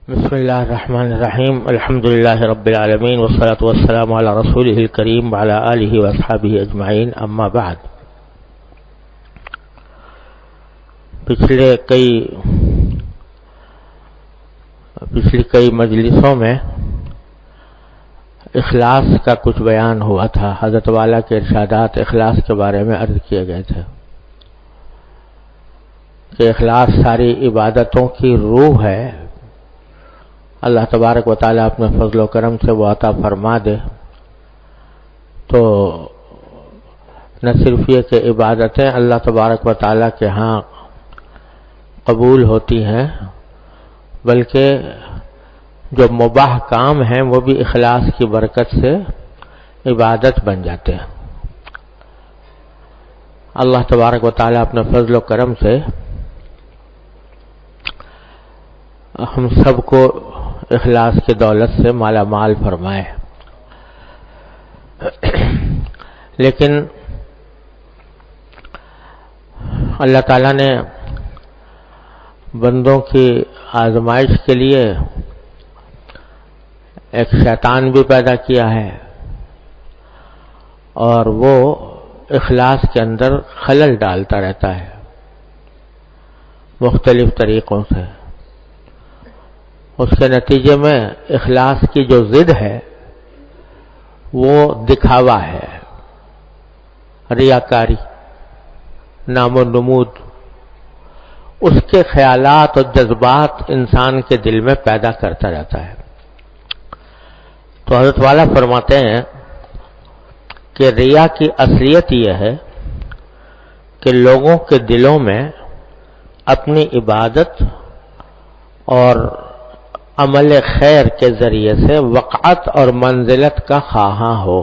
بسم اللہ الرحمن الرحیم الحمد للہ رب العالمین والصلاة والسلام علی رسولہ الکریم وعلی آلہ واصحابہ اجمعین، اما بعد۔ پچھلی کئی مجلسوں میں اخلاص کا کچھ بیان ہوا تھا۔ حضرت والا کے ارشادات اخلاص کے بارے میں عرض کیے گئے تھے کہ اخلاص ساری عبادتوں کی روح ہے۔ اللہ تبارک و تعالیٰ اپنے فضل و کرم سے وہ عطا فرما دے تو نہ صرف یہ کہ عبادتیں اللہ تبارک و تعالیٰ کے ہاں قبول ہوتی ہیں، بلکہ جو مباح کام ہیں وہ بھی اخلاص کی برکت سے عبادت بن جاتے ہیں۔ اللہ تبارک و تعالیٰ اپنے فضل و کرم سے ہم سب کو اخلاص کی دولت سے مالا مال فرمائے۔ لیکن اللہ تعالیٰ نے بندوں کی آزمائش کے لیے ایک شیطان بھی پیدا کیا ہے، اور وہ اخلاص کے اندر خلل ڈالتا رہتا ہے مختلف طریقوں سے۔ اس کے نتیجے میں اخلاص کی جو ضد ہے وہ دکھاوا ہے، ریاکاری، نام و نمود۔ اس کے خیالات اور جذبات انسان کے دل میں پیدا کرتا رہتا ہے۔ تو حضرت والا فرماتے ہیں کہ ریا کی اصلیت یہ ہے کہ لوگوں کے دلوں میں اپنی عبادت اور عمل خیر کے ذریعے سے وقعت اور منزلت کا خواہاں ہو،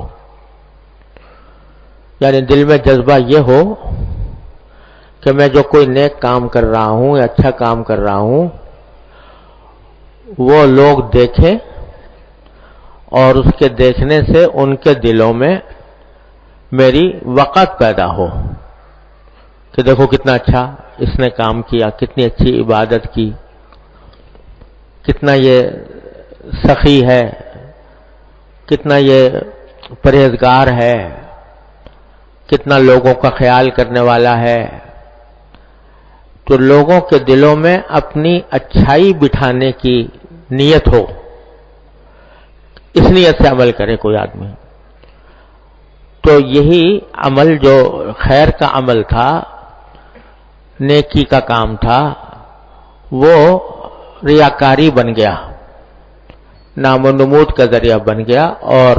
یعنی دل میں جذبہ یہ ہو کہ میں جو کوئی نیک کام کر رہا ہوں یا اچھا کام کر رہا ہوں وہ لوگ دیکھیں، اور اس کے دیکھنے سے ان کے دلوں میں میری وقعت پیدا ہو کہ دیکھو کتنا اچھا اس نے کام کیا، کتنی اچھی عبادت کی، کتنا یہ سخی ہے، کتنا یہ پرہیزگار ہے، کتنا لوگوں کا خیال کرنے والا ہے۔ تو لوگوں کے دلوں میں اپنی اچھائی بٹھانے کی نیت ہو، اس نیت سے عمل کرے کوئی آدمی۔ تو یہی عمل جو خیر کا عمل تھا، نیکی کا کام تھا، وہ ریاکاری بن گیا، نام و نمود کا ذریعہ بن گیا، اور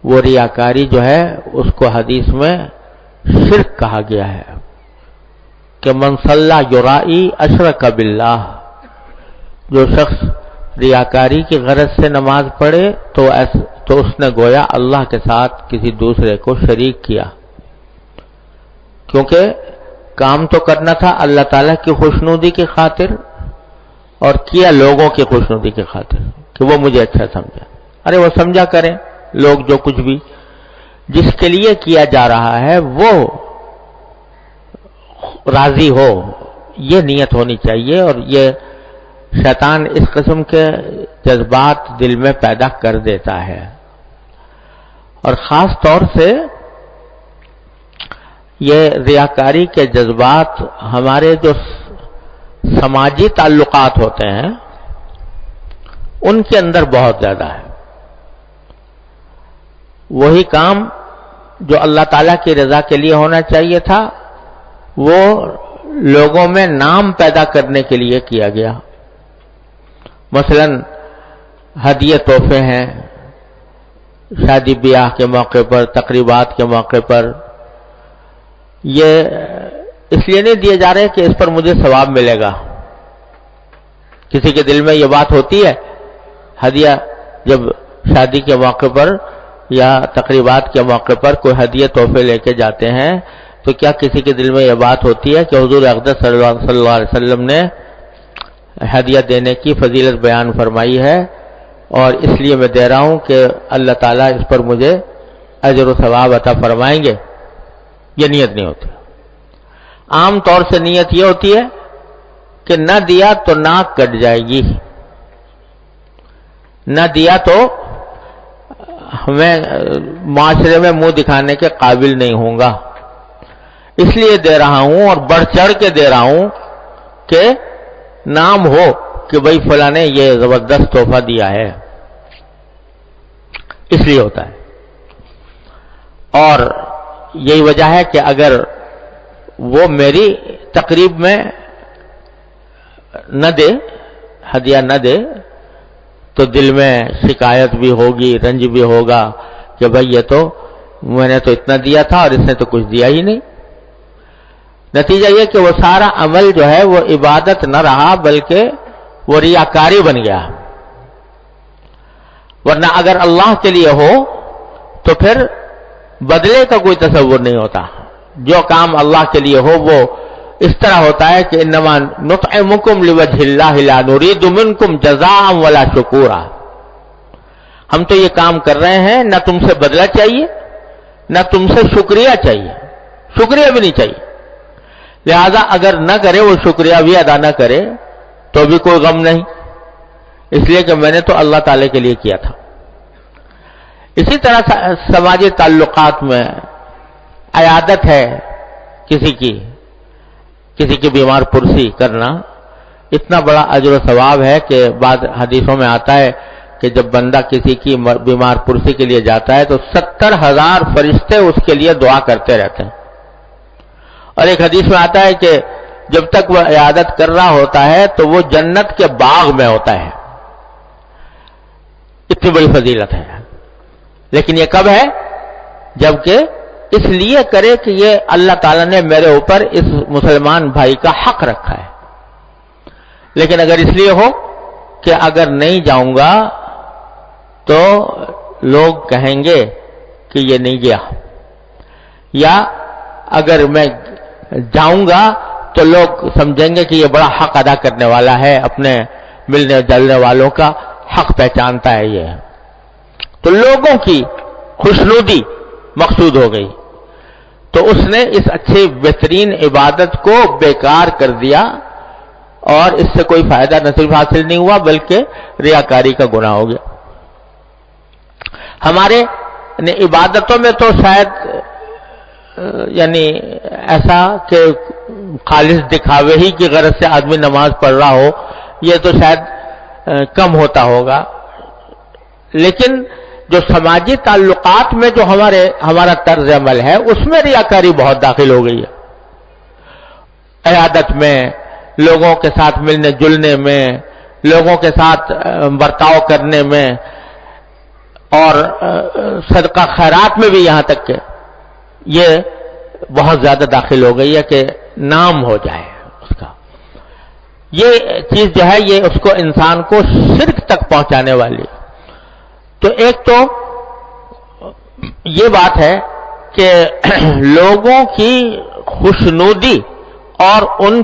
وہ ریاکاری جو ہے اس کو حدیث میں شرک کہا گیا ہے کہ من صلی یرائی اشرک باللہ، جو شخص ریاکاری کی غرض سے نماز پڑھے تو اس نے گویا اللہ کے ساتھ کسی دوسرے کو شریک کیا، کیونکہ کام تو کرنا تھا اللہ تعالیٰ کی خوشنودی کی خاطر، اور کیا لوگوں کی خوشنودی کی خاطر کہ وہ مجھے اچھا سمجھا۔ ارے وہ سمجھا کریں لوگ جو کچھ بھی، جس کے لیے کیا جا رہا ہے وہ راضی ہو، یہ نیت ہونی چاہیے۔ اور یہ شیطان اس قسم کے جذبات دل میں پیدا کر دیتا ہے، اور خاص طور سے یہ ریاکاری کے جذبات ہمارے جو سماجی تعلقات ہوتے ہیں ان کے اندر بہت زیادہ ہے۔ وہی کام جو اللہ تعالیٰ کی رضا کے لیے ہونا چاہیے تھا وہ لوگوں میں نام پیدا کرنے کے لیے کیا گیا۔ مثلا ہدیے تحفے ہیں، شادی بیاہ کے موقع پر، تقریبات کے موقع پر، یہ اس لیے نہیں دیے جا رہے کہ اس پر مجھے ثواب ملے گا۔ کسی کے دل میں یہ بات ہوتی ہے، ہدیہ جب شادی کے موقع پر یا تقریبات کے موقع پر کوئی ہدیہ تحفے لے کے جاتے ہیں تو کیا کسی کے دل میں یہ بات ہوتی ہے کہ حضور اقدس صلی اللہ علیہ وسلم نے ہدیہ دینے کی فضیلت بیان فرمائی ہے اور اس لیے میں دے رہا ہوں کہ اللہ تعالیٰ اس پر مجھے اجر و ثواب عطا فرمائیں گے؟ یہ نیت نہیں ہوتی۔ عام طور سے نیت یہ ہوتی ہے کہ نہ دیا تو ناک کٹ جائے گی، نہ دیا تو میں معاشرے میں منہ دکھانے کے قابل نہیں ہوں گا، اس لیے دے رہا ہوں اور بڑھ چڑھ کے دے رہا ہوں کہ نام ہو کہ بھئی فلاں نے یہ زبردست تحفہ دیا ہے، اس لیے ہوتا ہے۔ اور یہی وجہ ہے کہ اگر وہ میری تقریب میں نہ دے، ہدیہ نہ دے، تو دل میں شکایت بھی ہوگی، رنج بھی ہوگا کہ بھئی یہ تو میں نے تو اتنا دیا تھا اور اس نے تو کچھ دیا ہی نہیں۔ نتیجہ یہ کہ وہ سارا عمل جو ہے وہ عبادت نہ رہا بلکہ وہ ریاکاری بن گیا۔ ورنہ اگر اللہ کے لیے ہو تو پھر بدلے کا کوئی تصور نہیں ہوتا۔ جو کام اللہ کے لیے ہو وہ اس طرح ہوتا ہے کہ انما نطعمکم لوجہ اللہ لا نرید منکم جزاء ولا شکورا، ہم تو یہ کام کر رہے ہیں، نہ تم سے بدلہ چاہیے نہ تم سے شکریہ چاہیے، شکریہ بھی نہیں چاہیے، لہذا اگر نہ کرے وہ شکریہ بھی ادا نہ کرے تو بھی کوئی غم نہیں، اس لیے کہ میں نے تو اللہ تعالی کے لیے کیا تھا۔ اسی طرح سماجی تعلقات میں عیادت ہے کسی کی بیمار پرسی کرنا، اتنا بڑا اجر و ثواب ہے کہ بعض حدیثوں میں آتا ہے کہ جب بندہ کسی کی بیمار پرسی کے لیے جاتا ہے تو 70,000 فرشتے اس کے لیے دعا کرتے رہتے ہیں، اور ایک حدیث میں آتا ہے کہ جب تک وہ عیادت کر رہا ہوتا ہے تو وہ جنت کے باغ میں ہوتا ہے۔ اتنی بڑی فضیلت ہے، لیکن یہ کب ہے؟ جبکہ اس لیے کرے کہ یہ اللہ تعالیٰ نے میرے اوپر اس مسلمان بھائی کا حق رکھا ہے۔ لیکن اگر اس لیے ہو کہ اگر نہیں جاؤں گا تو لوگ کہیں گے کہ یہ نہیں گیا، یا اگر میں جاؤں گا تو لوگ سمجھیں گے کہ یہ بڑا حق ادا کرنے والا ہے، اپنے ملنے جلنے والوں کا حق پہچانتا ہے، یہ تو لوگوں کی خوشنودی مقصود ہو گئی، تو اس نے اس اچھی بہترین عبادت کو بیکار کر دیا، اور اس سے کوئی فائدہ نہ صرف حاصل نہیں ہوا بلکہ ریاکاری کا گناہ ہو گیا۔ ہمارے عبادتوں میں تو شاید یعنی ایسا کہ خالص دکھاوے ہی کی غرض سے آدمی نماز پڑھ رہا ہو، یہ تو شاید کم ہوتا ہوگا، لیکن جو سماجی تعلقات میں جو ہمارا طرز عمل ہے اس میں ریاکاری بہت داخل ہو گئی ہے۔ عیادت میں، لوگوں کے ساتھ ملنے جلنے میں، لوگوں کے ساتھ برتاؤ کرنے میں، اور صدقہ خیرات میں بھی یہاں تک کہ یہ بہت زیادہ داخل ہو گئی ہے کہ نام ہو جائے اس کا۔ یہ چیز جو ہے یہ اس کو انسان کو شرک تک پہنچانے والی ہے۔ تو ایک تو یہ بات ہے کہ لوگوں کی خوشنودی اور ان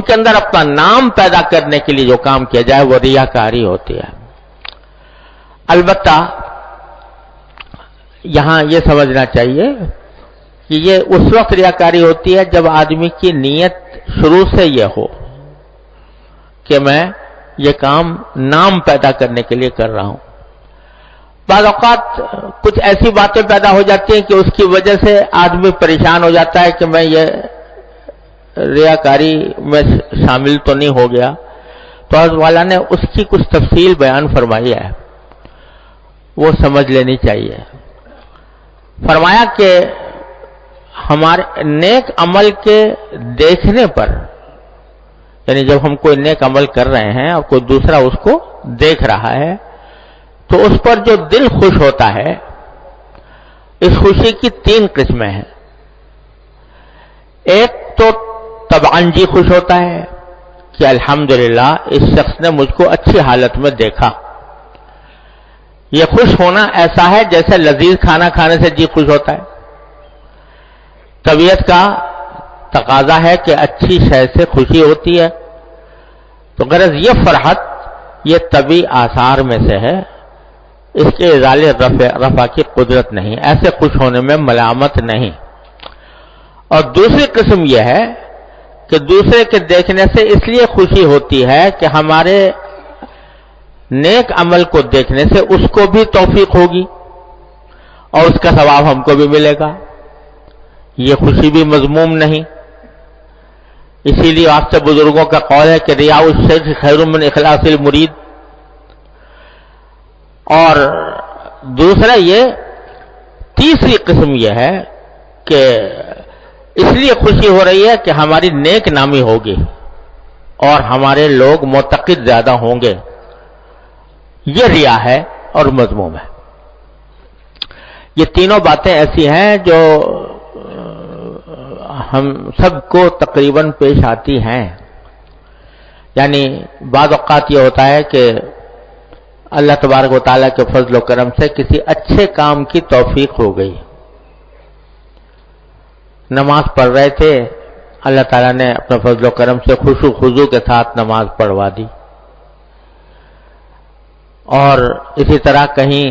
کے اندر اپنا نام پیدا کرنے کے لیے جو کام کیا جائے وہ ریاکاری ہوتی ہے۔ البتہ یہاں یہ سمجھنا چاہیے کہ یہ اس وقت ریاکاری ہوتی ہے جب آدمی کی نیت شروع سے یہ ہو کہ میں یہ کام نام پیدا کرنے کے لیے کر رہا ہوں۔ بعض اوقات کچھ ایسی باتیں پیدا ہو جاتی ہیں کہ اس کی وجہ سے آدمی پریشان ہو جاتا ہے کہ میں یہ ریاکاری میں شامل تو نہیں ہو گیا، تو حضرت والا نے اس کی کچھ تفصیل بیان فرمائی ہے، وہ سمجھ لینی چاہیے۔ فرمایا کہ ہمارے نیک عمل کے دیکھنے پر، یعنی جب ہم کوئی نیک عمل کر رہے ہیں اور کوئی دوسرا اس کو دیکھ رہا ہے تو اس پر جو دل خوش ہوتا ہے، اس خوشی کی 3 قسمیں ہیں۔ ایک تو طبعاً جی خوش ہوتا ہے کہ الحمدللہ اس شخص نے مجھ کو اچھی حالت میں دیکھا۔ یہ خوش ہونا ایسا ہے جیسے لذیذ کھانا کھانے سے جی خوش ہوتا ہے۔ طبیعت کا تقاضا ہے کہ اچھی شے سے خوشی ہوتی ہے، تو غرض یہ فرحت یہ طبعی آثار میں سے ہے، اس کے ازالے رفع کی قدرت نہیں، ایسے خوش ہونے میں ملامت نہیں۔ اور دوسری قسم یہ ہے کہ دوسرے کے دیکھنے سے اس لیے خوشی ہوتی ہے کہ ہمارے نیک عمل کو دیکھنے سے اس کو بھی توفیق ہوگی اور اس کا ثواب ہم کو بھی ملے گا. یہ خوشی بھی مذموم نہیں. اسی لیے آپ سے بزرگوں کا قول ہے کہ ریاء الشیخ خیر من اخلاص المرید. اور دوسرا یہ تیسری قسم یہ ہے کہ اس لیے خوشی ہو رہی ہے کہ ہماری نیک نامی ہوگی اور ہمارے لوگ معتقد زیادہ ہوں گے. یہ ریا ہے اور مذموم ہے. یہ تینوں باتیں ایسی ہیں جو ہم سب کو تقریباً پیش آتی ہیں. یعنی بعض اوقات یہ ہوتا ہے کہ اللہ تبارک و تعالیٰ کے فضل و کرم سے کسی اچھے کام کی توفیق ہو گئی. نماز پڑھ رہے تھے, اللہ تعالیٰ نے اپنے فضل و کرم سے خشوع خضوع کے ساتھ نماز پڑھوا دی. اور اسی طرح کہیں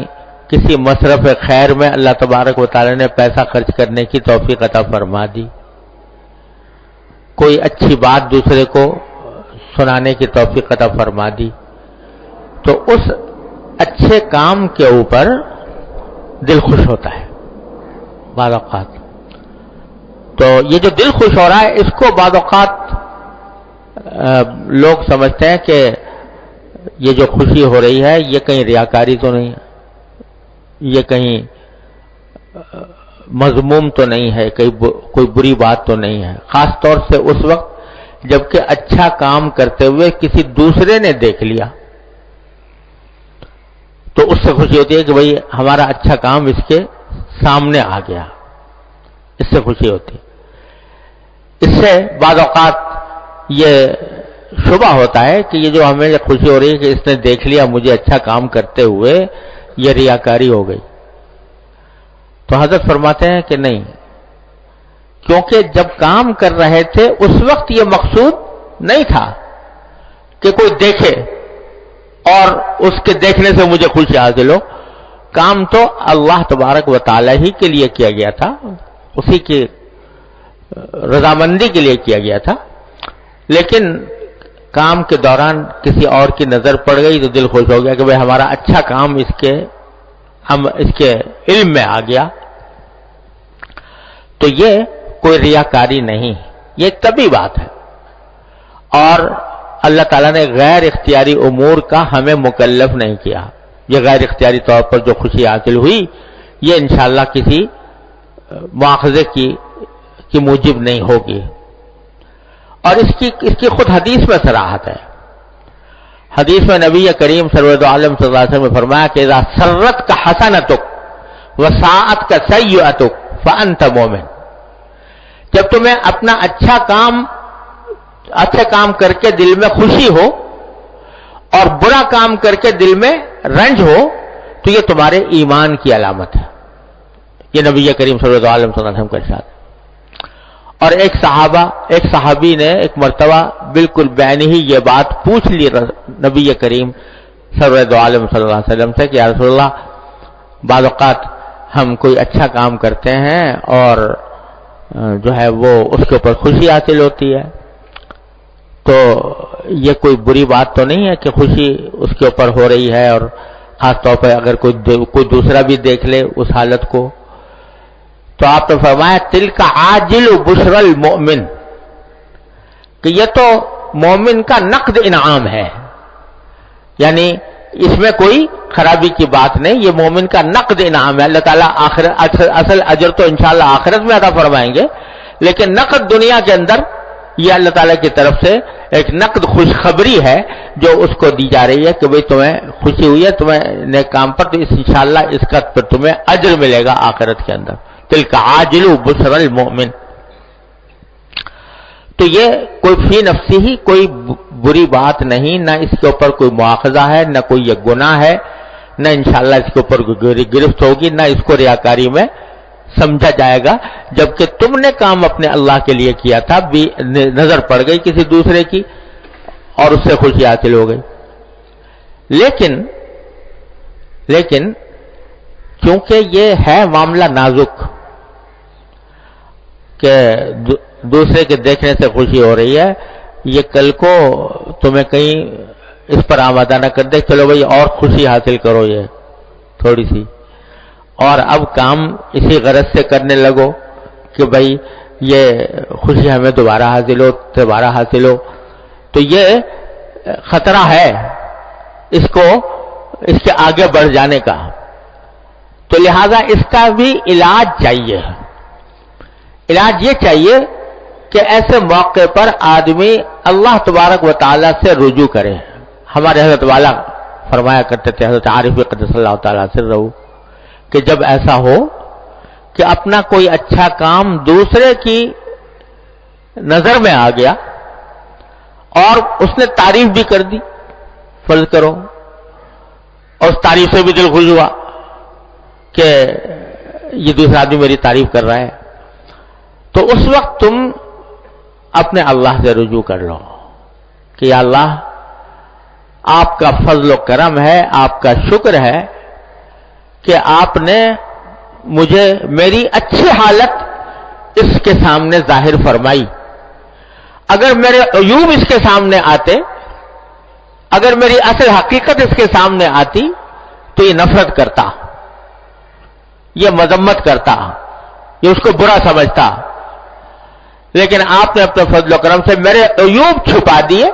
کسی مصرف خیر میں اللہ تبارک و تعالیٰ نے پیسہ خرچ کرنے کی توفیق عطا فرما دی. کوئی اچھی بات دوسرے کو سنانے کی توفیق عطا فرما دی. تو اس اچھے کام کے اوپر دل خوش ہوتا ہے بعض اوقات. تو یہ جو دل خوش ہو رہا ہے اس کو بعض اوقات لوگ سمجھتے ہیں کہ یہ جو خوشی ہو رہی ہے یہ کہیں ریاکاری تو نہیں ہے, یہ کہیں مذموم تو نہیں ہے, کوئی بری بات تو نہیں ہے. خاص طور سے اس وقت جبکہ اچھا کام کرتے ہوئے کسی دوسرے نے دیکھ لیا تو اس سے خوشی ہوتی ہے کہ بھئی ہمارا اچھا کام اس کے سامنے آ گیا, اس سے خوشی ہوتی ہے. اس سے بعض اوقات یہ شبہ ہوتا ہے کہ یہ جو ہمیں خوشی ہو رہی ہے کہ اس نے دیکھ لیا مجھے اچھا کام کرتے ہوئے, یہ ریاکاری ہو گئی. تو حضرت فرماتے ہیں کہ نہیں, کیونکہ جب کام کر رہے تھے اس وقت یہ مقصود نہیں تھا کہ کوئی دیکھے اور اس کے دیکھنے سے مجھے خوشی حاصل ہو. کام تو اللہ تبارک و تعالی ہی کے لیے کیا گیا تھا, اسی کی رضامندی کے لیے کیا گیا تھا. لیکن کام کے دوران کسی اور کی نظر پڑ گئی تو دل خوش ہو گیا کہ بھئی ہمارا اچھا کام اس کے علم میں آ گیا. تو یہ کوئی ریاکاری نہیں, یہ ایک طبیعی بات ہے. اور اللہ تعالیٰ نے غیر اختیاری امور کا ہمیں مکلف نہیں کیا. یہ غیر اختیاری طور پر جو خوشی حاصل ہوئی یہ انشاءاللہ کسی مواخذے کی موجب نہیں ہوگی. اور اس کی خود حدیث میں صراحت ہے. حدیث میں نبی کریم سرور عالم صلی اللہ علیہ وسلم نے فرمایا کہ اذا سرت کا حسنتک وساعت کا سیئتک فانت مومن. جب تمہیں اپنا اچھے کام کر کے دل میں خوشی ہو اور برا کام کر کے دل میں رنج ہو تو یہ تمہارے ایمان کی علامت ہے. یہ نبی کریم صلی اللہ علیہ وسلم کا ارشاد ہے. اور ایک صحابی نے ایک مرتبہ بالکل بعینی ہی یہ بات پوچھ لی نبی کریم صلی اللہ علیہ وسلم سے کہ یا رسول اللہ, بعض اوقات ہم کوئی اچھا کام کرتے ہیں اور جو ہے وہ اس کے اوپر خوشی حاصل ہوتی ہے, تو یہ کوئی بری بات تو نہیں ہے کہ خوشی اس کے اوپر ہو رہی ہے, اور خاص طور پر اگر کوئی دوسرا بھی دیکھ لے اس حالت کو. تو آپ نے فرمایا تلک عاجل بشر المؤمن, کہ یہ تو مومن کا نقد انعام ہے. یعنی اس میں کوئی خرابی کی بات نہیں, یہ مومن کا نقد انعام ہے. اللہ تعالیٰ اصل اجر تو انشاءاللہ آخرت میں عطا فرمائیں گے, لیکن نقد دنیا کے اندر یہ اللہ تعالیٰ کی طرف سے ایک نقد خوشخبری ہے جو اس کو دی جا رہی ہے کہ بھئی تمہیں خوشی ہوئی ہے تمہیں نیک کام پر, تو انشاءاللہ اس کا پر تمہیں اجر ملے گا آخرت کے اندر. تلک عاجل بشر المؤمن. تو یہ کوئی فی نفسی ہی کوئی بری بات نہیں, نہ اس کے اوپر کوئی مواخذہ ہے, نہ کوئی یہ گناہ ہے, نہ انشاءاللہ اس کے اوپر گرفت ہوگی, نہ اس کو ریاکاری میں سمجھا جائے گا. جبکہ تم نے کام اپنے اللہ کے لیے کیا تھا, بھی نظر پڑ گئی کسی دوسرے کی اور اس سے خوشی حاصل ہو گئی. لیکن کیونکہ یہ ہے معاملہ نازک کہ دوسرے کے دیکھنے سے خوشی ہو رہی ہے, یہ کل کو تمہیں کہیں اس پر آمادہ نہ کر دے چلو بھائی اور خوشی حاصل کرو یہ تھوڑی سی، اور اب کام اسی غرض سے کرنے لگو کہ بھائی یہ خوشی ہمیں دوبارہ حاصل ہو، تو یہ خطرہ ہے اس کے آگے بڑھ جانے کا. تو لہذا اس کا بھی علاج چاہیے. علاج یہ چاہیے کہ ایسے موقع پر آدمی اللہ تبارک و تعالی سے رجوع کرے. ہمارے حضرت والا فرمایا کرتے تھے، حضرت عارف قدس اللہ تعالیٰ سے رہو، کہ جب ایسا ہو کہ اپنا کوئی اچھا کام دوسرے کی نظر میں آ گیا اور اس نے تعریف بھی کر دی، فرض کرو، اور اس تعریف سے بھی دل خوش ہوا کہ یہ دوسرا آدمی میری تعریف کر رہا ہے، تو اس وقت تم اپنے اللہ سے رجوع کر لو کہ یا اللہ آپ کا فضل و کرم ہے، آپ کا شکر ہے کہ آپ نے مجھے میری اچھی حالت اس کے سامنے ظاہر فرمائی. اگر میرے عیوب اس کے سامنے آتے، اگر میری اصل حقیقت اس کے سامنے آتی تو یہ نفرت کرتا، یہ مذمت کرتا، یہ اس کو برا سمجھتا. لیکن آپ نے اپنے فضل و کرم سے میرے عیوب چھپا دیے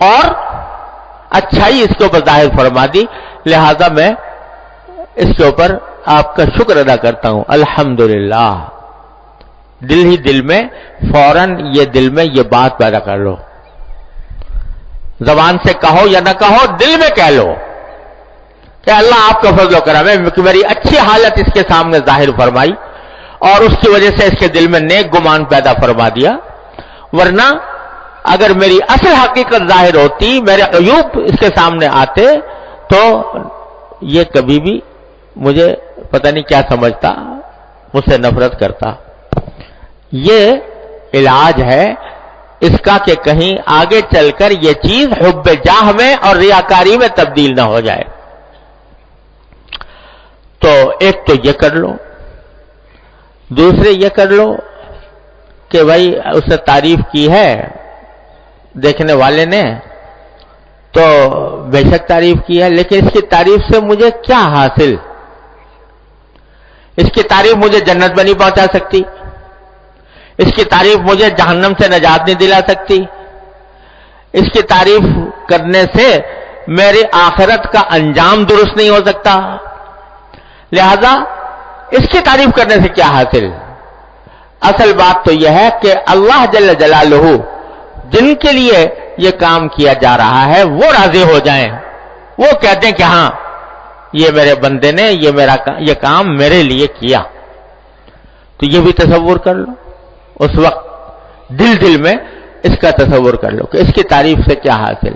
اور اچھائی اس کے اوپر ظاہر فرما دی، لہذا میں اس کے اوپر آپ کا شکر ادا کرتا ہوں. الحمدللہ. دل ہی دل میں فوراً یہ دل میں یہ بات پیدا کر لو، زبان سے کہو یا نہ کہو، دل میں کہہ لو کہ اللہ آپ کا فضل و کرم ہے کہ میری اچھی حالت اس کے سامنے ظاہر فرمائی اور اس کی وجہ سے اس کے دل میں نیک گمان پیدا فرما دیا. ورنہ اگر میری اصل حقیقت ظاہر ہوتی، میرے عیوب اس کے سامنے آتے، تو یہ کبھی بھی مجھے پتہ نہیں کیا سمجھتا، مجھ سے نفرت کرتا. یہ علاج ہے اس کا کہ کہیں آگے چل کر یہ چیز حب جاہ میں اور ریاکاری میں تبدیل نہ ہو جائے. تو ایک تو یہ کر لو، دوسرے یہ کر لو کہ بھائی اس نے تعریف کی ہے دیکھنے والے نے، تو بے شک تعریف کی ہے، لیکن اس کی تعریف سے مجھے کیا حاصل؟ اس کی تعریف مجھے جنت میں نہیں پہنچا سکتی، اس کی تعریف مجھے جہنم سے نجات نہیں دلا سکتی، اس کی تعریف کرنے سے میری آخرت کا انجام درست نہیں ہو سکتا، لہذا اس کی تعریف کرنے سے کیا حاصل؟ اصل بات تو یہ ہے کہ اللہ جل جلالہ جن کے لیے یہ کام کیا جا رہا ہے وہ راضی ہو جائیں، وہ کہتے ہیں کہ ہاں یہ میرے بندے نے یہ کام میرے لیے کیا. تو یہ بھی تصور کر لو، اس وقت دل میں اس کا تصور کر لو کہ اس کی تعریف سے کیا حاصل.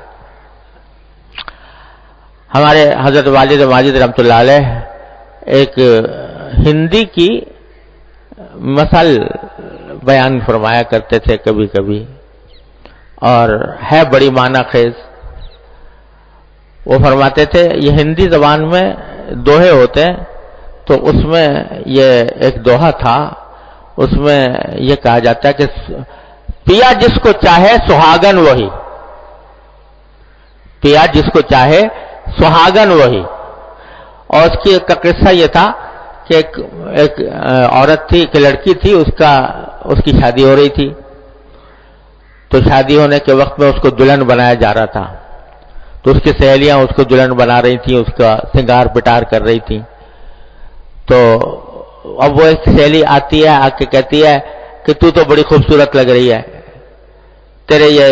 ہمارے حضرت والد ماجد رحمۃ اللہ علیہ ایک ہندی کی مثل بیان فرمایا کرتے تھے کبھی کبھی، اور ہے بڑی معنی خیز. وہ فرماتے تھے یہ ہندی زبان میں دوہے ہوتے ہیں، تو اس میں یہ ایک دوہا تھا، اس میں یہ کہا جاتا ہے کہ پیا جس کو چاہے سہاگن وہی، پیا جس کو چاہے سہاگن وہی. اور اس کی کا قصہ یہ تھا کہ ایک عورت تھی، ایک لڑکی تھی، اس کی شادی ہو رہی تھی. تو شادی ہونے کے وقت میں اس کو دلہن بنایا جا رہا تھا، تو اس کی سہیلیاں اس کو دلہن بنا رہی تھیں، اس کا سنگار پٹار کر رہی تھیں. تو اب وہ ایک سہیلی آتی ہے، آ کے کہتی ہے کہ تو بڑی خوبصورت لگ رہی ہے، تیرے یہ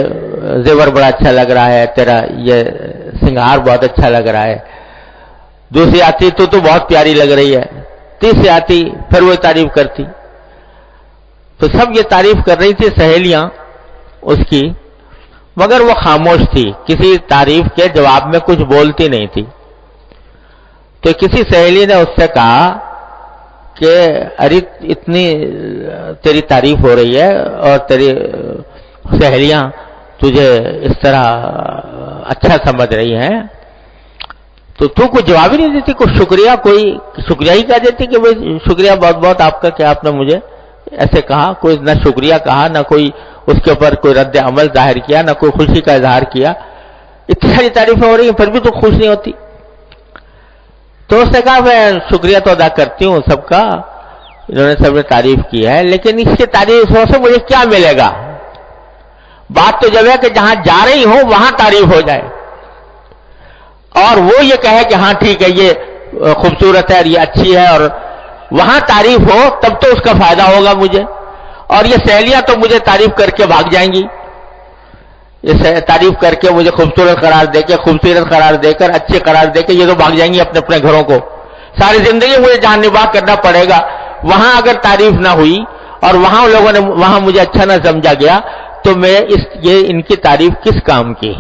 زیور بڑا اچھا لگ رہا ہے، تیرا یہ سنگار بہت اچھا لگ رہا ہے. دوسری آتی تو بہت پیاری لگ رہی ہے. تیسری آتی پھر وہ تعریف کرتی. تو سب یہ تعریف کر رہی تھی سہیلیاں اس کی، مگر وہ خاموش تھی، کسی تعریف کے جواب میں کچھ بولتی نہیں تھی. تو کسی سہیلی نے اس سے کہا کہ ارے اتنی تیری تعریف ہو رہی ہے اور تیری سہیلیاں تجھے اس طرح اچھا سمجھ رہی ہیں، تو کوئی جواب ہی نہیں دیتی، کوئی شکریہ ہی کہہ دیتی کہ بھائی شکریہ بہت بہت آپ کا کہ آپ نے مجھے ایسے کہا. کوئی نہ شکریہ کہا، نہ کوئی اس کے اوپر کوئی رد عمل ظاہر کیا، نہ کوئی خوشی کا اظہار کیا. اتنی ساری تعریفیں ہو رہی ہیں پھر بھی تو خوش نہیں ہوتی. تو اس نے کہا میں شکریہ تو ادا کرتی ہوں سب کا، انہوں نے سب نے تعریف کی ہے، لیکن اس کی تعریف سے مجھے کیا ملے گا؟ بات تو جب ہے کہ جہاں جا رہی ہوں وہاں تعریف ہو جائے، اور وہ یہ کہے کہ ہاں ٹھیک ہے یہ خوبصورت ہے اور یہ اچھی ہے، اور وہاں تعریف ہو تب تو اس کا فائدہ ہوگا مجھے. اور یہ سہیلیاں تو مجھے تعریف کر کے بھاگ جائیں گی، یہ تعریف کر کے مجھے خوبصورت قرار دے کے، خوبصورت قرار دے کر، اچھے قرار دے کے یہ تو بھاگ جائیں گی اپنے اپنے گھروں کو. ساری زندگی مجھے جان نباہ کرنا پڑے گا. وہاں اگر تعریف نہ ہوئی اور وہاں لوگوں نے وہاں مجھے اچھا نہ سمجھا گیا تو میں یہ ان کی تعریف کس کام کی؟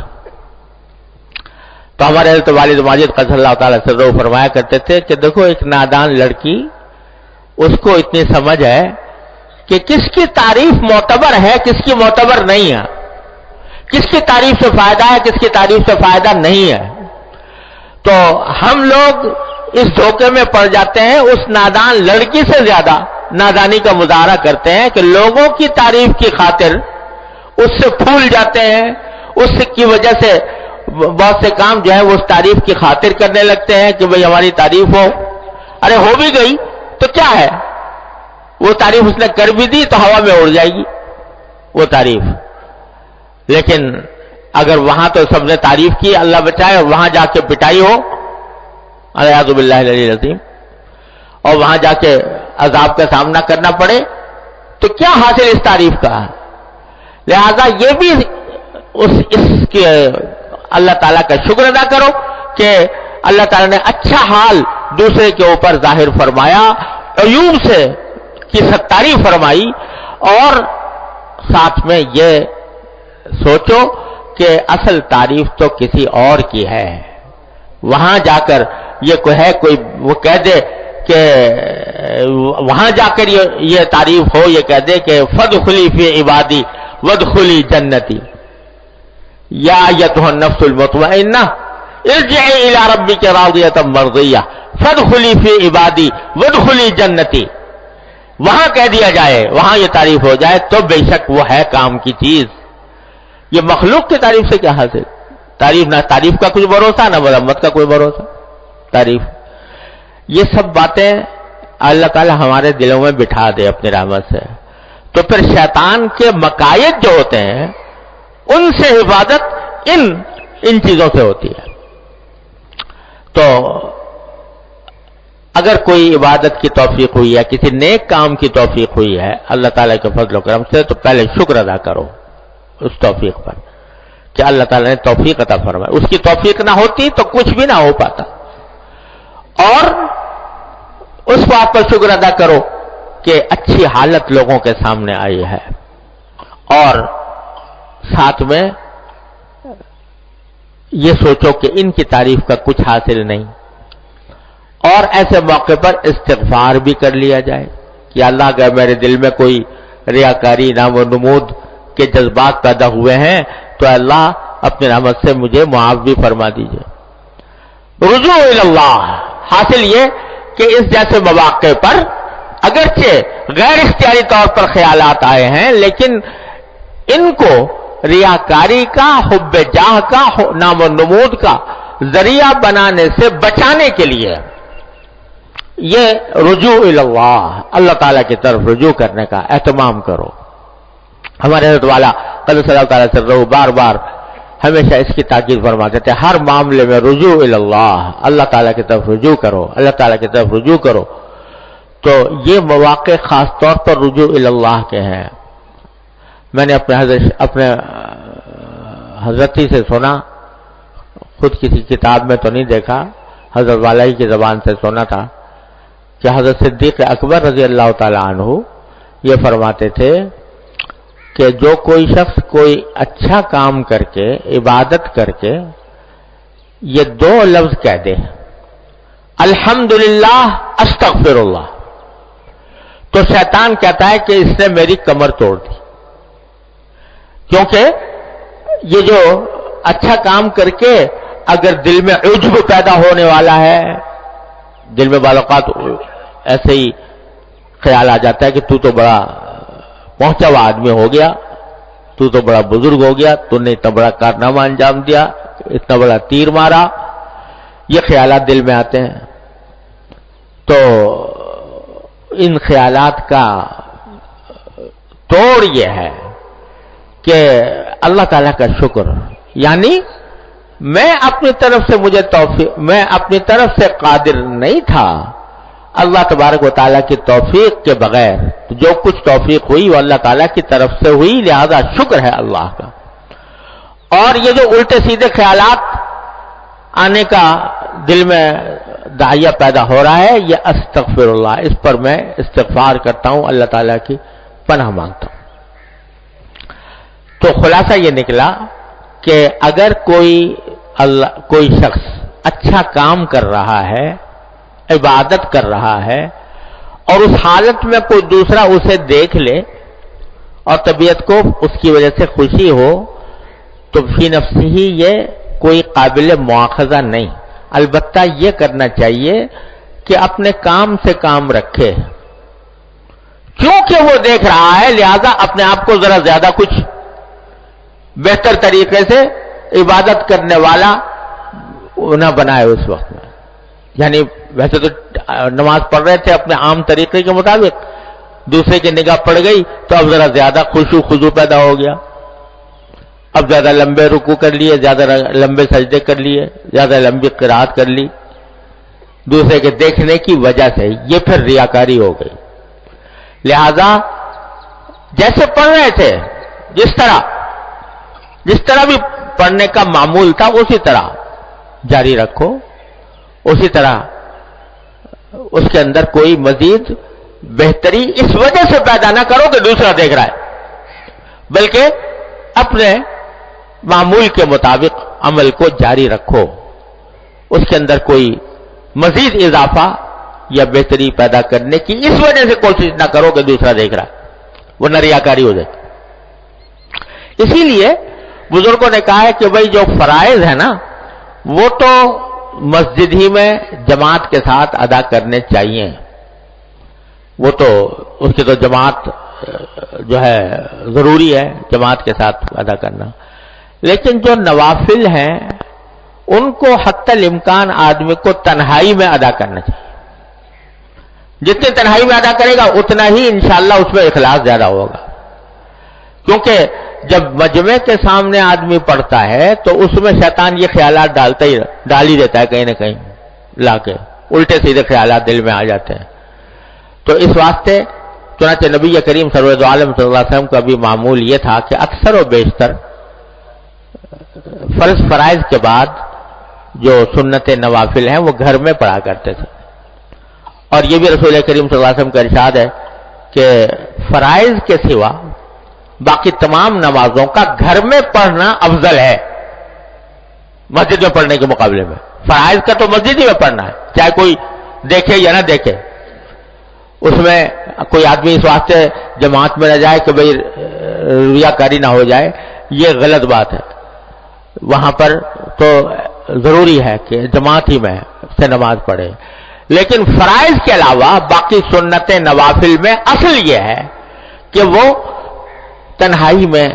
تو ہمارے حضرت والد ماجد قدس اللہ تعالیٰ سرہ فرمایا کرتے تھے کہ دیکھو ایک نادان لڑکی، اس کو اتنی سمجھ ہے کہ کس کی تعریف معتبر ہے، کس کی معتبر نہیں ہے، کس کی تعریف سے فائدہ ہے، کس کی تعریف سے فائدہ نہیں ہے. تو ہم لوگ اس دھوکے میں پڑ جاتے ہیں، اس نادان لڑکی سے زیادہ نادانی کا مظاہرہ کرتے ہیں کہ لوگوں کی تعریف کی خاطر اس سے پھول جاتے ہیں، اس کی وجہ سے بہت سے کام جو ہے وہ اس تعریف کی خاطر کرنے لگتے ہیں کہ بھئی ہماری تعریف ہو. ارے ہو بھی گئی تو کیا ہے، وہ تعریف اس نے کر بھی دی تو ہوا میں اڑ جائے گی وہ تعریف. لیکن اگر وہاں تو سب نے تعریف کی، اللہ بچائے، اور وہاں جا کے پٹائی ہو، اعوذ باللہ العلی العظیم، اور وہاں جا کے عذاب کا سامنا کرنا پڑے تو کیا حاصل اس تعریف کا؟ لہذا یہ بھی اس کے اللہ تعالیٰ کا شکر ادا کرو کہ اللہ تعالیٰ نے اچھا حال دوسرے کے اوپر ظاہر فرمایا، عیوب سے کی ستاری فرمائی، اور ساتھ میں یہ سوچو کہ اصل تعریف تو کسی اور کی ہے. وہاں جا کر یہ کوئی وہ کہہ دے کہ وہاں جا کر یہ تعریف ہو، یہ کہہ دے کہ فادخلی فی عبادی وادخلی جنتی یا ایتھا النفس المطمئنہ ارجعی الی ربک راضیۃ مرضیہ فادخلی فی عبادی وادخلی جنتی. وہاں کہہ دیا جائے، وہاں یہ تعریف ہو جائے تو بے شک وہ ہے کام کی چیز. یہ مخلوق کی تعریف سے کیا حاصل؟ تعریف نہ تعریف کا کچھ بھروسہ، نہ مذمت کا کوئی بھروسہ. تعریف یہ سب باتیں اللہ تعالی ہمارے دلوں میں بٹھا دے اپنی رحمت سے، تو پھر شیطان کے مقاصد جو ہوتے ہیں ان سے حفاظت ان چیزوں سے ہوتی ہے. تو اگر کوئی عبادت کی توفیق ہوئی ہے، کسی نیک کام کی توفیق ہوئی ہے اللہ تعالیٰ کے فضل و کرم سے، تو پہلے شکر ادا کرو اس توفیق پر کہ اللہ تعالیٰ نے توفیق عطا فرمائی. اس کی توفیق نہ ہوتی تو کچھ بھی نہ ہو پاتا. اور اس بات پر شکر ادا کرو کہ اچھی حالت لوگوں کے سامنے آئی ہے، اور ساتھ میں یہ سوچو کہ ان کی تعریف کا کچھ حاصل نہیں. اور ایسے موقع پر استغفار بھی کر لیا جائے کہ اللہ اگر میرے دل میں کوئی ریاکاری، نام و نمود کے جذبات پیدا ہوئے ہیں تو اللہ اپنی رحمت سے مجھے معاف بھی فرما دیجئے. رجوع اللہ، حاصل یہ کہ اس جیسے مواقع پر اگرچہ غیر اختیاری طور پر خیالات آئے ہیں، لیکن ان کو ریاکاری کا، حب جاہ کا، نام و نمود کا ذریعہ بنانے سے بچانے کے لیے یہ رجوع اللہ، اللہ تعالیٰ کی طرف رجوع کرنے کا اہتمام کرو. ہمارے حضرت والا قدس اللہ تعالیٰ سے رہو بار بار ہمیشہ اس کی تاکید فرماتے تھے، ہر معاملے میں رجوع اللہ، اللہ تعالیٰ کی طرف رجوع کرو، اللہ تعالیٰ کی طرف رجوع کرو. تو یہ مواقع خاص طور پر رجوع اللہ کے ہیں. میں نے اپنے حضرت ہی سے سنا، خود کسی کتاب میں تو نہیں دیکھا، حضرت والا ہی کی زبان سے سنا تھا کہ حضرت صدیق اکبر رضی اللہ تعالیٰ عنہ یہ فرماتے تھے کہ جو کوئی شخص کوئی اچھا کام کر کے، عبادت کر کے یہ دو لفظ کہہ دے، الحمدللہ استغفر اللہ، تو شیطان کہتا ہے کہ اس نے میری کمر توڑ دی. کیونکہ یہ جو اچھا کام کر کے اگر دل میں عجب پیدا ہونے والا ہے، دل میں بعض اوقات ایسے ہی خیال آ جاتا ہے کہ تو بڑا پہنچا ہوا آدمی ہو گیا، تو بڑا بزرگ ہو گیا، تو نے اتنا بڑا کارنامہ انجام دیا، اتنا بڑا تیر مارا، یہ خیالات دل میں آتے ہیں. تو ان خیالات کا توڑ یہ ہے کہ اللہ تعالیٰ کا شکر، یعنی میں اپنی طرف سے میں اپنی طرف سے قادر نہیں تھا، اللہ تبارک و تعالیٰ کی توفیق کے بغیر جو کچھ توفیق ہوئی وہ اللہ تعالیٰ کی طرف سے ہوئی، لہذا شکر ہے اللہ کا. اور یہ جو الٹے سیدھے خیالات آنے کا دل میں داعیہ پیدا ہو رہا ہے، یہ استغفر اللہ، اس پر میں استغفار کرتا ہوں، اللہ تعالیٰ کی پناہ مانگتا ہوں. تو خلاصہ یہ نکلا کہ اگر کوئی شخص اچھا کام کر رہا ہے، عبادت کر رہا ہے، اور اس حالت میں کوئی دوسرا اسے دیکھ لے اور طبیعت کو اس کی وجہ سے خوشی ہو، تو فی نفسی ہی یہ کوئی قابل مواخذہ نہیں. البتہ یہ کرنا چاہیے کہ اپنے کام سے کام رکھے، کیونکہ وہ دیکھ رہا ہے، لہذا اپنے آپ کو ذرا زیادہ کچھ بہتر طریقے سے عبادت کرنے والا نہ بنائے اس وقت میں. یعنی ویسے تو نماز پڑھ رہے تھے اپنے عام طریقے کے مطابق، دوسرے کی نگاہ پڑ گئی تو اب ذرا زیادہ خشوع خضوع پیدا ہو گیا، اب زیادہ لمبے رکوع کر لیے، زیادہ لمبے سجدے کر لیے، زیادہ لمبی قرات کر لی دوسرے کے دیکھنے کی وجہ سے، یہ پھر ریاکاری ہو گئی. لہذا جیسے پڑھ رہے تھے، جس طرح بھی پڑھنے کا معمول تھا اسی طرح جاری رکھو، اسی طرح اس کے اندر کوئی مزید بہتری اس وجہ سے پیدا نہ کرو کہ دوسرا دیکھ رہا ہے، بلکہ اپنے معمول کے مطابق عمل کو جاری رکھو، اس کے اندر کوئی مزید اضافہ یا بہتری پیدا کرنے کی اس وجہ سے کوشش نہ کرو کہ دوسرا دیکھ رہا ہے، وہ ریاکاری ہو جائے. اسی لیے بزرگوں نے کہا ہے کہ بھائی جو فرائض ہے نا وہ تو مسجد ہی میں جماعت کے ساتھ ادا کرنے چاہیے، وہ تو اس کی تو جماعت جو ہے ضروری ہے، جماعت کے ساتھ ادا کرنا. لیکن جو نوافل ہیں ان کو حتی الامکان آدمی کو تنہائی میں ادا کرنا چاہیے. جتنی تنہائی میں ادا کرے گا اتنا ہی انشاءاللہ اس میں اخلاص زیادہ ہوگا، کیونکہ جب مجمع کے سامنے آدمی پڑھتا ہے تو اس میں شیطان یہ خیالات ڈال ہی دیتا ہے کہیں نہ کہیں لا کے، الٹے سیدھے خیالات دل میں آ جاتے ہیں. تو اس واسطے چنانچہ نبی کریم سرور عالم صلی اللہ علیہ وسلم کا بھی معمول یہ تھا کہ اکثر و بیشتر فرائض کے بعد جو سنت نوافل ہیں وہ گھر میں پڑھا کرتے تھے. اور یہ بھی رسول کریم صلی اللہ علیہ وسلم کا ارشاد ہے کہ فرائض کے سوا باقی تمام نمازوں کا گھر میں پڑھنا افضل ہے مسجد میں پڑھنے کے مقابلے میں. فرائض کا تو مسجد ہی میں پڑھنا ہے، چاہے کوئی دیکھے یا نہ دیکھے. اس میں کوئی آدمی اس واسطے جماعت میں نہ جائے کہ بھئی ریاکاری نہ ہو جائے، یہ غلط بات ہے. وہاں پر تو ضروری ہے کہ جماعت ہی میں سے نماز پڑھے. لیکن فرائض کے علاوہ باقی سنت نوافل میں اصل یہ ہے کہ وہ تنہائی میں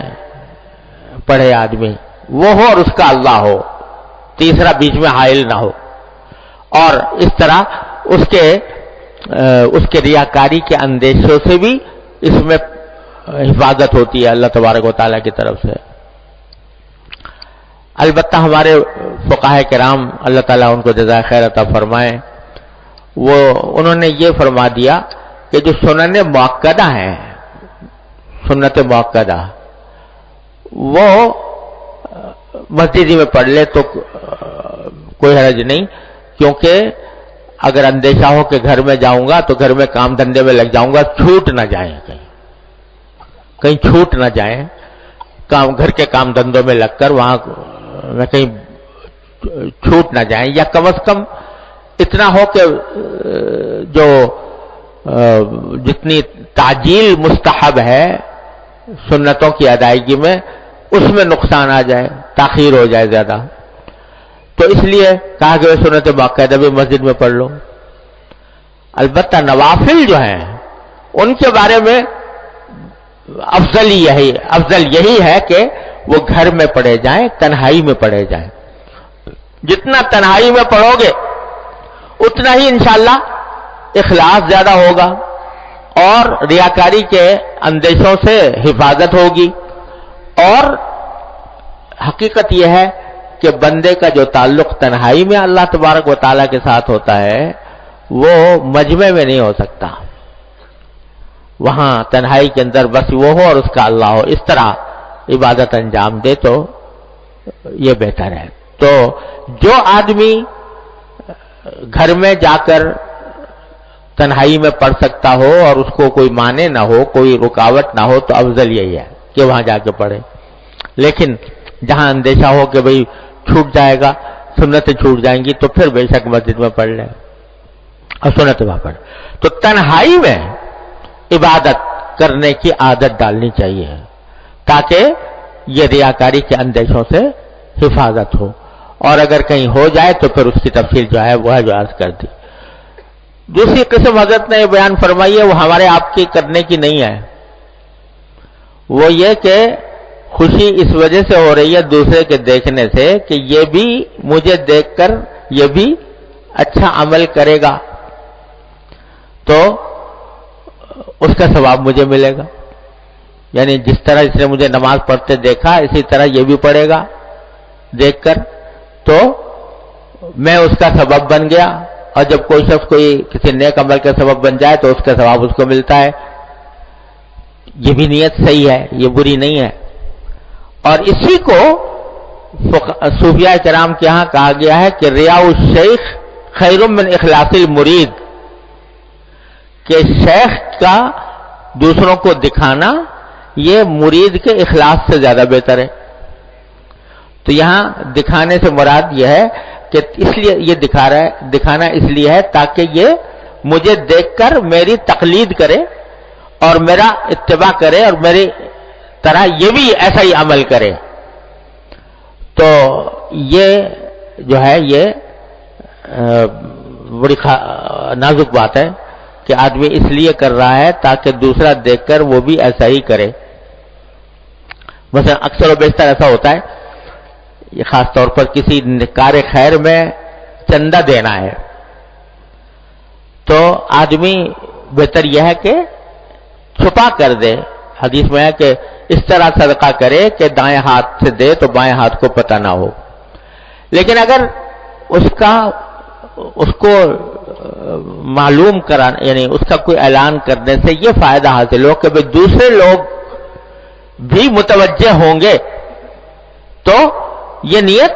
پڑھے آدمی، وہ ہو اور اس کا اللہ ہو، تیسرا بیچ میں حائل نہ ہو. اور اس طرح اس کے ریاکاری کے اندیشوں سے بھی اس میں حفاظت ہوتی ہے اللہ تبارک و تعالیٰ کی طرف سے. البتہ ہمارے فقہائے کرام اللہ تعالیٰ ان کو جزائے خیر عطا فرمائے، انہوں نے یہ فرما دیا کہ جو سنن مؤکدہ ہیں، سنت مؤکدہ، وہ مسجد میں پڑھ لے تو کوئی حرج نہیں، کیونکہ اگر اندیشہ ہو کہ گھر میں جاؤں گا تو گھر میں کام دھندے میں لگ جاؤں گا، چھوٹ نہ جائیں، کہیں چھوٹ نہ جائیں، گھر کے کام دھندوں میں لگ کر وہاں میں کہیں چھوٹ نہ جائیں، یا کم از کم اتنا ہو کہ جو جتنی تعجیل مستحب ہے سنتوں کی ادائیگی میں اس میں نقصان آ جائے، تاخیر ہو جائے زیادہ. تو اس لیے کہا کہ سنت باقاعدہ بھی مسجد میں پڑھ لو. البتہ نوافل جو ہیں ان کے بارے میں افضل یہی ہے کہ وہ گھر میں پڑھے جائیں، تنہائی میں پڑھے جائیں. جتنا تنہائی میں پڑھو گے اتنا ہی انشاءاللہ اخلاص زیادہ ہوگا اور ریاکاری کے اندیشوں سے حفاظت ہوگی. اور حقیقت یہ ہے کہ بندے کا جو تعلق تنہائی میں اللہ تبارک و تعالیٰ کے ساتھ ہوتا ہے وہ مجمع میں نہیں ہو سکتا. وہاں تنہائی کے اندر بس وہ ہو اور اس کا اللہ ہو، اس طرح عبادت انجام دے تو یہ بہتر ہے. تو جو آدمی گھر میں جا کر تنہائی میں پڑھ سکتا ہو اور اس کو کوئی مانے نہ ہو، کوئی رکاوٹ نہ ہو، تو افضل یہی ہے کہ وہاں جا کے پڑھے. لیکن جہاں اندیشہ ہو کہ بھئی چھوٹ جائے گا، سنتیں چھوٹ جائیں گی، تو پھر بے شک مسجد میں پڑھ لیں اور سنتیں وہاں پڑھ. تو تنہائی میں عبادت کرنے کی عادت ڈالنی چاہیے تاکہ یہ ریاکاری کے اندیشوں سے حفاظت ہو. اور اگر کہیں ہو جائے تو پھر اس کی تفصیل جو ہے وہ جو عرض کر دی. دوسری قسم حضرت نے یہ بیان فرمائی ہے، وہ ہمارے آپ کی کرنے کی نہیں ہے. وہ یہ کہ خوشی اس وجہ سے ہو رہی ہے دوسرے کے دیکھنے سے کہ یہ بھی مجھے دیکھ کر یہ بھی اچھا عمل کرے گا تو اس کا ثواب مجھے ملے گا. یعنی جس طرح اس نے مجھے نماز پڑھتے دیکھا اسی طرح یہ بھی پڑھے گا دیکھ کر، تو میں اس کا سبب بن گیا. اور جب کوئی شخص کوئی کسی نیک عمل کا سبب بن جائے تو اس کا ثواب اس کو ملتا ہے. یہ بھی نیت صحیح ہے، یہ بری نہیں ہے. اور اسی کو صوفیاء کرام کے ہاں کہا گیا ہے کہ ریاء الشیخ خیر من اخلاص المرید، کہ شیخ کا دوسروں کو دکھانا یہ مرید کے اخلاص سے زیادہ بہتر ہے. تو یہاں دکھانے سے مراد یہ ہے کہ اس لیے یہ دکھانا اس لیے ہے تاکہ یہ مجھے دیکھ کر میری تقلید کرے اور میرا اتباع کرے اور میری طرح یہ بھی ایسا ہی عمل کرے. تو یہ جو ہے یہ بڑی نازک بات ہے کہ آدمی اس لیے کر رہا ہے تاکہ دوسرا دیکھ کر وہ بھی ایسا ہی کرے. مثلا اکثر و بیشتر ایسا ہوتا ہے، یہ خاص طور پر کسی کار خیر میں چندہ دینا ہے تو آدمی بہتر یہ ہے کہ چھپا کر دے. حدیث میں ہے کہ اس طرح صدقہ کرے کہ دائیں ہاتھ سے دے تو بائیں ہاتھ کو پتہ نہ ہو. لیکن اگر اس کو معلوم کرانا، یعنی اس کا کوئی اعلان کرنے سے یہ فائدہ حاصل ہو کہ دوسرے لوگ بھی متوجہ ہوں گے، تو یہ نیت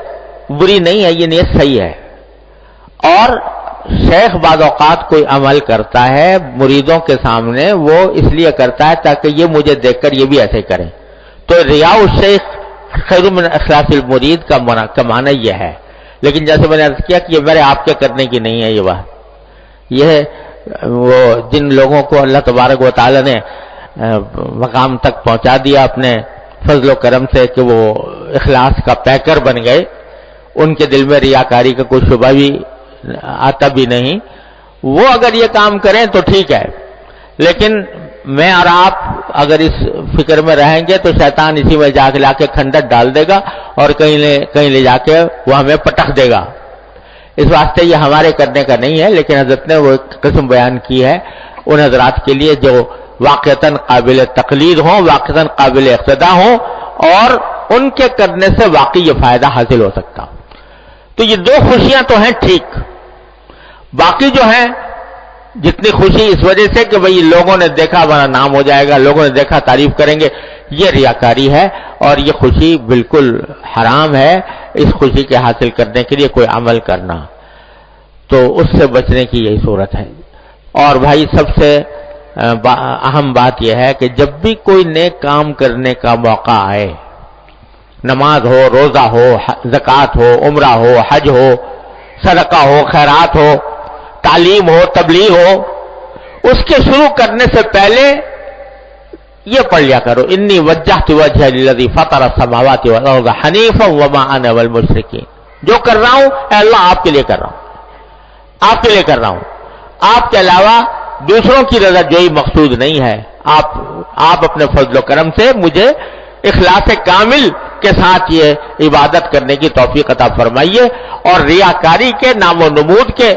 بری نہیں ہے، یہ نیت صحیح ہے. اور شیخ بعض اوقات کوئی عمل کرتا ہے مریدوں کے سامنے، وہ اس لیے کرتا ہے تاکہ یہ مجھے دیکھ کر یہ بھی ایسے کریں. تو ریاء الشیخ خیر من اخلاص المرید کا معنی یہ ہے. لیکن جیسے میں نے عرض کیا کہ یہ میرے آپ کے کرنے کی نہیں ہے. یہ بات یہ وہ جن لوگوں کو اللہ تبارک و تعالی نے مقام تک پہنچا دیا اپنے فضل و کرم سے کہ وہ اخلاص کا پیکر بن گئے، ان کے دل میں ریاکاری کا کوئی شبہ بھی آتا بھی نہیں. وہ اگر یہ کام کریں تو ٹھیک ہے، لیکن میں اور آپ اگر اس فکر میں رہیں گے تو شیطان اسی میں جا کے لا کے کھنڈر ڈال دے گا اور کہیں لے جا کے وہ ہمیں پٹخ دے گا. اس واسطے یہ ہمارے کرنے کا نہیں ہے. لیکن حضرت نے وہ ایک قسم بیان کی ہے ان حضرات کے لیے جو واقعتاً قابل تقلید ہوں، واقعتاً قابل اقتداء ہوں اور ان کے کرنے سے واقعی یہ فائدہ حاصل ہو سکتا. تو یہ دو خوشیاں تو ہیں ٹھیک، باقی جو ہیں جتنی خوشی اس وجہ سے کہ بھئی لوگوں نے دیکھا ہمارا نام ہو جائے گا، لوگوں نے دیکھا تعریف کریں گے، یہ ریاکاری ہے اور یہ خوشی بالکل حرام ہے. اس خوشی کے حاصل کرنے کے لیے کوئی عمل کرنا، تو اس سے بچنے کی یہی صورت ہے. اور بھائی سب سے اہم بات یہ ہے کہ جب بھی کوئی نیک کام کرنے کا موقع آئے، نماز ہو، روزہ ہو، زکوٰۃ ہو، عمرہ ہو، حج ہو، صدقہ ہو، خیرات ہو، تعلیم ہو، تبلیغ ہو، اس کے شروع کرنے سے پہلے یہ پڑھ لیا کرو، انی وجہت وجہ للذی فطر السماوات والارض حنیفا وما انا من المشرکین. جو کر رہا ہوں اے اللہ آپ کے لیے کر رہا ہوں، آپ کے لیے کر رہا ہوں، آپ کے علاوہ دوسروں کی رضا جوئی مقصود نہیں ہے. آپ اپنے فضل و کرم سے مجھے اخلاص کامل کے ساتھ یہ عبادت کرنے کی توفیق عطا فرمائیے، اور ریاکاری کے، نام و نمود کے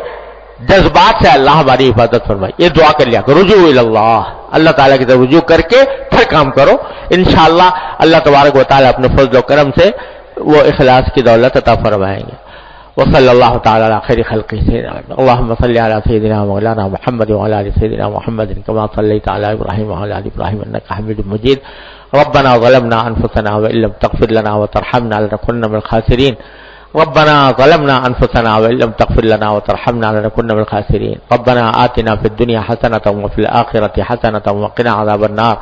جذبات سے اللہ ہماری حفاظت فرمائے. یہ دعا کر لیا کرو، رجوع اللہ، اللہ تعالیٰ کی طرف رجوع کر کے پھر کام کرو. انشاءاللہ اللہ تبارک و تعالیٰ اپنے فضل و کرم سے وہ اخلاص کی دولت عطا فرمائیں گے. وصلی اللہ تعالیٰ علی خیر خلقہ سیدنا اللہم صلی علی سیدنا مولانا محمد وعلی آل سیدنا محمد کما صلیت علی ابراہیم وعلی آل ابراہیم انک حمید مجید. ربنا ظلمنا انفسنا وان لم تغفر لنا وترحمنا لنکن من الخاسرین. ربنا ظلمنا انفسنا وان لم تغفر لنا وترحمنا لنكن من الخاسرين. ربنا آتنا في الدنيا حسنة وفي الآخرة حسنة وقنا عذاب النار.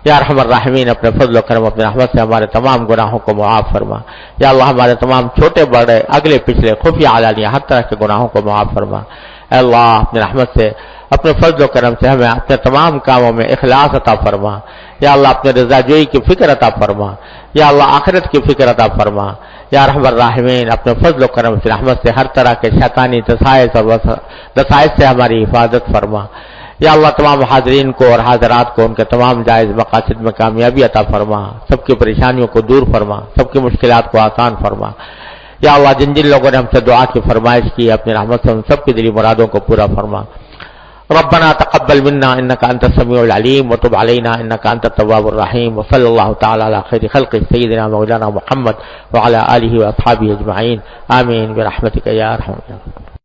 یا ارحم الراحمین، اپنے فضل و کرم، اپنے رحمت سے ہمارے تمام گناہوں کو معاف فرما. یا اللہ ہمارے تمام چھوٹے بڑے اگلے پچھلے خفیہ علانیہ ہر طرح کے گناہوں کو معاف فرما. اے اللہ اپنے رحمت سے، اپنے فضل و کرم سے ہمیں اپنے تمام کاموں میں اخلاص عطا فرما. یا اللہ اپنے رضا جوئی کی فکر عطا فرما. یا اللہ آخرت کی فکر عطا فرما. یا ارحم الراحمین، اپنے فضل و کرم سے رحمت سے ہر طرح کے شیطانی دسائس اور دسائس سے ہماری حفاظت فرما. یا اللہ تمام حاضرین کو اور حاضرات کو ان کے تمام جائز مقاصد میں کامیابی عطا فرما. سب کی پریشانیوں کو دور فرما، سب کی مشکلات کو آسان فرما. یا اللہ جن جن لوگوں نے ہم سے دعا کی فرمائش کی، اپنی رحمت سے ان سب کی دلی مرادوں کو پورا فرما. ربنا تقبل منا انك انت السميع العليم وتب علينا انك انت التواب الرحيم. وصلى الله تعالى على خير خلقه سيدنا مولانا محمد وعلى اله واصحابه اجمعين. آمين برحمتك يا ارحم الراحمين.